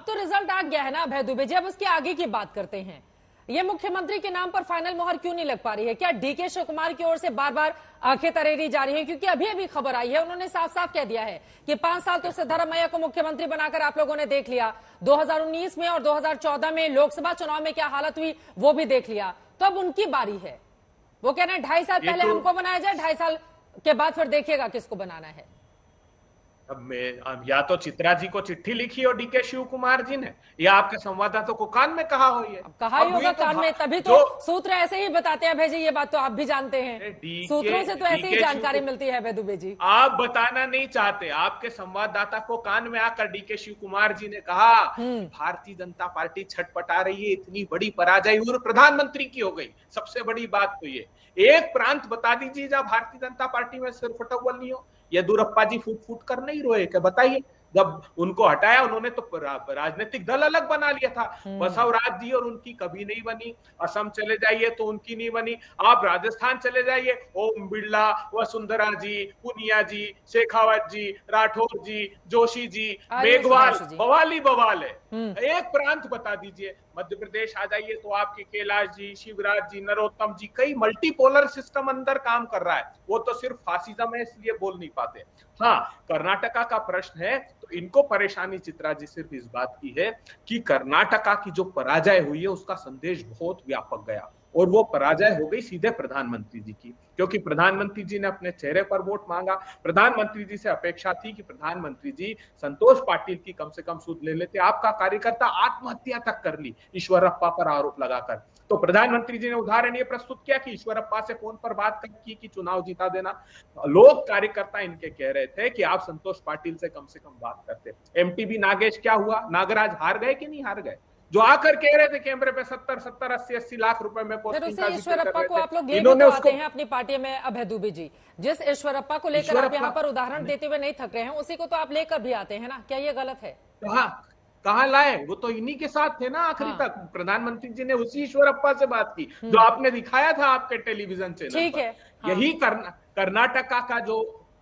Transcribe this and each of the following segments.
तो रिजल्ट आ गया है ना अभय दुबे जी, अब उसके आगे की बात करते हैं। ये मुख्यमंत्री के नाम पर फाइनल मोहर क्यों नहीं लग पा रही है? क्या डीके शिव कुमार की ओर से बार बार आंखें तरेरी जा रही है? क्योंकि अभी अभी खबर आई है, उन्होंने साफ साफ कह दिया है कि 5 साल तो सिद्धारमैया को मुख्यमंत्री बनाकर आप लोगों ने देख लिया, 2019 में और 2014 में लोकसभा चुनाव में क्या हालत हुई वो भी देख लिया, तो अब उनकी बारी है। वो कह रहे हैं 2.5 साल पहले हमको बनाया जाए, 2.5 साल के बाद फिर देखिएगा किसको बनाना है। अब या तो चित्रा जी को चिट्ठी लिखी हो डीके शिव कुमार जी ने, या आपके संवाददाता को कान में कहा हो। ये कहा ही होगा कान में, तभी तो सूत्र ऐसे ही बताते हैं भाई जी, ये बात तो आप भी जानते हैं, सूत्रों से तो ऐसे ही जानकारी मिलती है भाई दुबे जी। आप बताना नहीं चाहते, आपके संवाददाता को कान में आकर डीके शिव कुमार जी ने कहा भारतीय जनता पार्टी छटपटा रही है, इतनी बड़ी पराजय और प्रधानमंत्री की हो गई। सबसे बड़ी बात तो ये, एक प्रांत बता दीजिए जहां भारतीय जनता पार्टी में सिर फटअव्वल नहीं हो। येदुरप्पा जी फूट फूट कर नहीं रोए क्या? बताइए, जब उनको हटाया उन्होंने तो राजनीतिक दल अलग बना लिया था। बसवराज जी और उनकी कभी नहीं बनी। असम चले जाइए तो उनकी नहीं बनी। आप राजस्थान चले जाइए, ओम बिरला, वसुंधरा जी, पुनिया जी, शेखावत जी, राठौर जी, जोशी जी, मेघवाल, बवाली बवाल है। एक प्रांत बता दीजिए। मध्य प्रदेश आ जाइए तो आपके कैलाश जी, शिवराज जी, नरोत्तम जी, कई मल्टीपोलर सिस्टम अंदर काम कर रहा है। वो तो सिर्फ फासिज्म है इसलिए बोल नहीं पाते। हाँ, कर्नाटका का प्रश्न है तो इनको परेशानी चित्रा जी सिर्फ इस बात की है कि कर्नाटका की जो पराजय हुई है उसका संदेश बहुत व्यापक गया, और वो पराजय हो गई सीधे प्रधानमंत्री जी की, क्योंकि प्रधानमंत्री जी ने अपने चेहरे पर वोट मांगा। प्रधानमंत्री जी से अपेक्षा थी कि प्रधानमंत्री जी संतोष पाटिल की कम से कम सुध ले लेते। आपका कार्यकर्ता आत्महत्या तक कर ली ईश्वरप्पा पर आरोप लगाकर। तो प्रधानमंत्री जी ने उदाहरण ये प्रस्तुत किया कि ईश्वरप्पा से फोन पर बात की कि चुनाव जीता देना। लोग कार्यकर्ता इनके कह रहे थे कि आप संतोष पाटिल से कम बात करते। एमटीबी नागेश क्या हुआ? नागराज हार गए कि नहीं हार गए? जो आकर कह रहे थे कैमरे पे 70, 80 लाख रुपए में पोस्टिंग का ईश्वरप्पा को आप लोग ले तो आते हैं अपनी पार्टी में अभय दुबे जी, जिस ईश्वरप्पा को लेकर आप यहाँ पर उदाहरण देते हुए नहीं थक रहे हैं, उसी को तो आप लेकर भी आते हैं ना, क्या ये गलत है? कहाँ लाए? वो तो इन्हीं के साथ थे ना आखिरी तक। प्रधानमंत्री जी ने उसी ईश्वरप्पा से बात की जो आपने दिखाया था आपके टेलीविजन चैनल। ठीक है, यही कर्नाटका का जो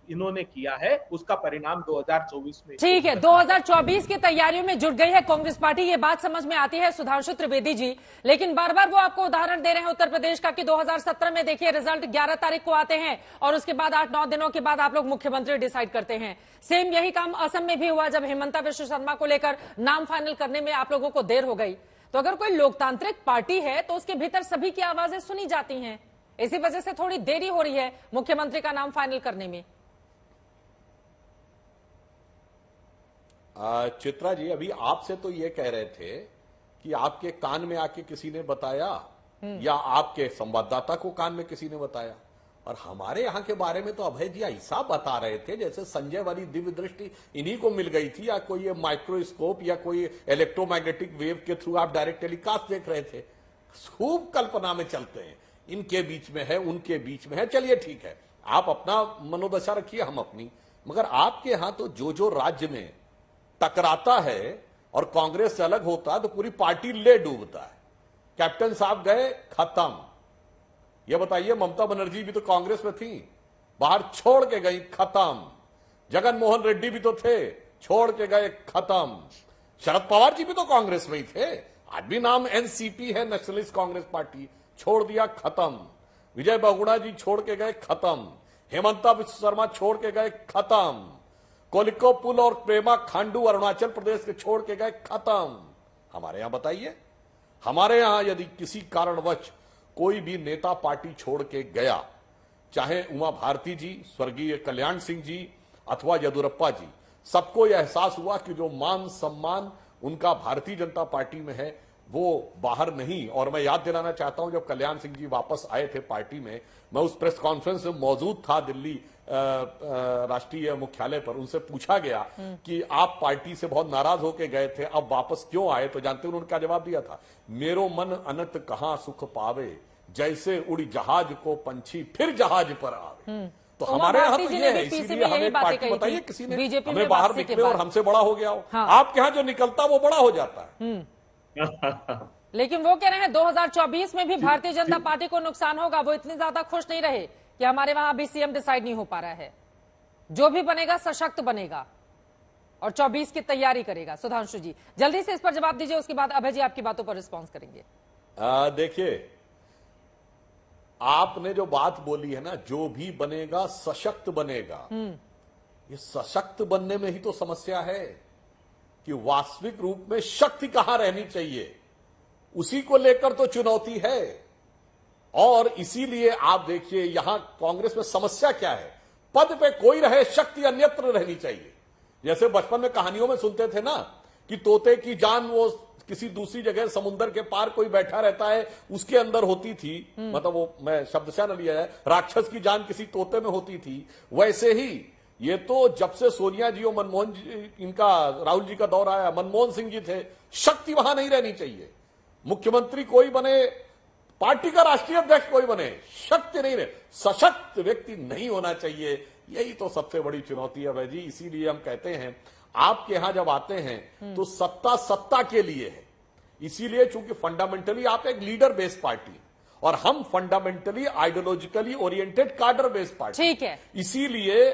इन्होंने किया है उसका परिणाम 2024 में। ठीक है, 2024 की तैयारियों में जुट गई है कांग्रेस पार्टी, ये बात समझ में आती है सुधांशु त्रिवेदी जी, लेकिन बार बार वो आपको उदाहरण दे रहे हैं उत्तर प्रदेश का कि 2017 में देखिए रिजल्ट 11 तारीख को आते हैं और उसके बाद 8-9 दिनों के बाद आप लोग मुख्यमंत्री डिसाइड करते हैं। सेम यही काम असम में भी हुआ, जब हेमंता विश्व शर्मा को लेकर नाम फाइनल करने में आप लोगों को देर हो गई। तो अगर कोई लोकतांत्रिक पार्टी है तो उसके भीतर सभी की आवाजें सुनी जाती हैं, इसी वजह से थोड़ी देरी हो रही है मुख्यमंत्री का नाम फाइनल करने में। चित्रा जी, अभी आपसे तो ये कह रहे थे कि आपके कान में आके किसी ने बताया या आपके संवाददाता को कान में किसी ने बताया, और हमारे यहाँ के बारे में तो अभय जी ऐसा बता रहे थे जैसे संजय वाली दिव्य दृष्टि इन्हीं को मिल गई थी, या कोई माइक्रोस्कोप या कोई इलेक्ट्रोमैग्नेटिक वेव के थ्रू आप डायरेक्ट टेलीकास्ट देख रहे थे। खूब कल्पना में चलते हैं, इनके बीच में है, उनके बीच में है। चलिए ठीक है, आप अपना मनोदशा रखिए, हम अपनी। मगर आपके यहाँ तो जो राज्य में टकराता है और कांग्रेस से अलग होता है तो पूरी पार्टी ले डूबता है। कैप्टन साहब गए, खत्म। ये बताइए, ममता बनर्जी भी तो कांग्रेस में थी, बाहर छोड़ के गई, खत्म। जगन मोहन रेड्डी भी तो थे, छोड़ के गए, खत्म। शरद पवार जी भी तो कांग्रेस में ही थे, आज भी नाम एनसीपी है, नेशनलिस्ट कांग्रेस पार्टी, छोड़ दिया, खत्म। विजय बहुगुणा जी छोड़ के गए, खत्म। हेमंता विश्व शर्मा छोड़ के गए, खत्म। कोलिको पुल और प्रेमा खांडू अरुणाचल प्रदेश के छोड़ के गए, खत्म। हमारे यहां बताइए, हमारे यहां यदि किसी कारणवश कोई भी नेता पार्टी छोड़ के गया, चाहे उमा भारती जी, स्वर्गीय कल्याण सिंह जी अथवा येदुरप्पा जी, सबको यह एहसास हुआ कि जो मान सम्मान उनका भारतीय जनता पार्टी में है वो बाहर नहीं। और मैं याद दिलाना चाहता हूं, जब कल्याण सिंह जी वापस आए थे पार्टी में, मैं उस प्रेस कॉन्फ्रेंस में मौजूद था दिल्ली राष्ट्रीय मुख्यालय पर। उनसे पूछा गया कि आप पार्टी से बहुत नाराज होकर गए थे, अब वापस क्यों आए? तो जानते हैं उन्होंने क्या जवाब दिया था? मेरो मन अनंत कहां सुख पावे, जैसे उड़ी जहाज को पंछी फिर जहाज पर आवे। तो हमारे यहाँ तो ये है, इसीलिए हमें पार्टी बताइए किसी ने हमें बाहर निकले और हमसे बड़ा हो गया हो। आपके यहाँ जो निकलता वो बड़ा हो जाता है। लेकिन वो कह रहे हैं 2024 में भी भारतीय जनता पार्टी को नुकसान होगा। वो इतने ज्यादा खुश नहीं रहे कि हमारे वहां अभी सीएम डिसाइड नहीं हो पा रहा है, जो भी बनेगा सशक्त बनेगा। और 24 की तैयारी करेगा। सुधांशु जी जल्दी से इस पर जवाब दीजिए, उसके बाद अभय जी आपकी बातों पर रिस्पॉन्स करेंगे। देखिए, आपने जो बात बोली है ना, जो भी बनेगा सशक्त बनेगा, ये सशक्त बनने में ही तो समस्या है कि वास्तविक रूप में शक्ति कहां रहनी चाहिए, उसी को लेकर तो चुनौती है। और इसीलिए आप देखिए यहां कांग्रेस में समस्या क्या है, पद पे कोई रहे, शक्ति अन्यत्र रहनी चाहिए। जैसे बचपन में कहानियों में सुनते थे ना कि तोते की जान वो किसी दूसरी जगह समुद्र के पार कोई बैठा रहता है उसके अंदर होती थी, मतलब वो मैं शब्द से न लिया है, राक्षस की जान किसी तोते में होती थी। वैसे ही ये तो जब से सोनिया जी और मनमोहन जी, इनका राहुल जी का दौर आया, मनमोहन सिंह जी थे, शक्ति वहां नहीं रहनी चाहिए। मुख्यमंत्री कोई बने, पार्टी का राष्ट्रीय अध्यक्ष कोई बने, शक्ति नहीं रहे, सशक्त व्यक्ति नहीं होना चाहिए। यही तो सबसे बड़ी चुनौती है भाई जी। इसीलिए हम कहते हैं आपके यहां जब आते हैं तो सत्ता के लिए है। इसीलिए चूंकि फंडामेंटली आप एक लीडर बेस्ड पार्टी और हम फंडामेंटली आइडियोलॉजिकली ओरिएंटेड कार्डर बेस्ड पार्टी, ठीक है। इसीलिए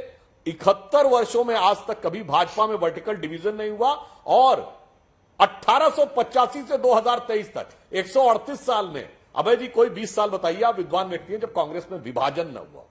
71 वर्षों में आज तक कभी भाजपा में वर्टिकल डिवीजन नहीं हुआ और 1885 से 2023 तक 138 साल में, अभय जी कोई 20 साल बताइए आप विद्वान व्यक्ति हैं जब कांग्रेस में विभाजन न हुआ।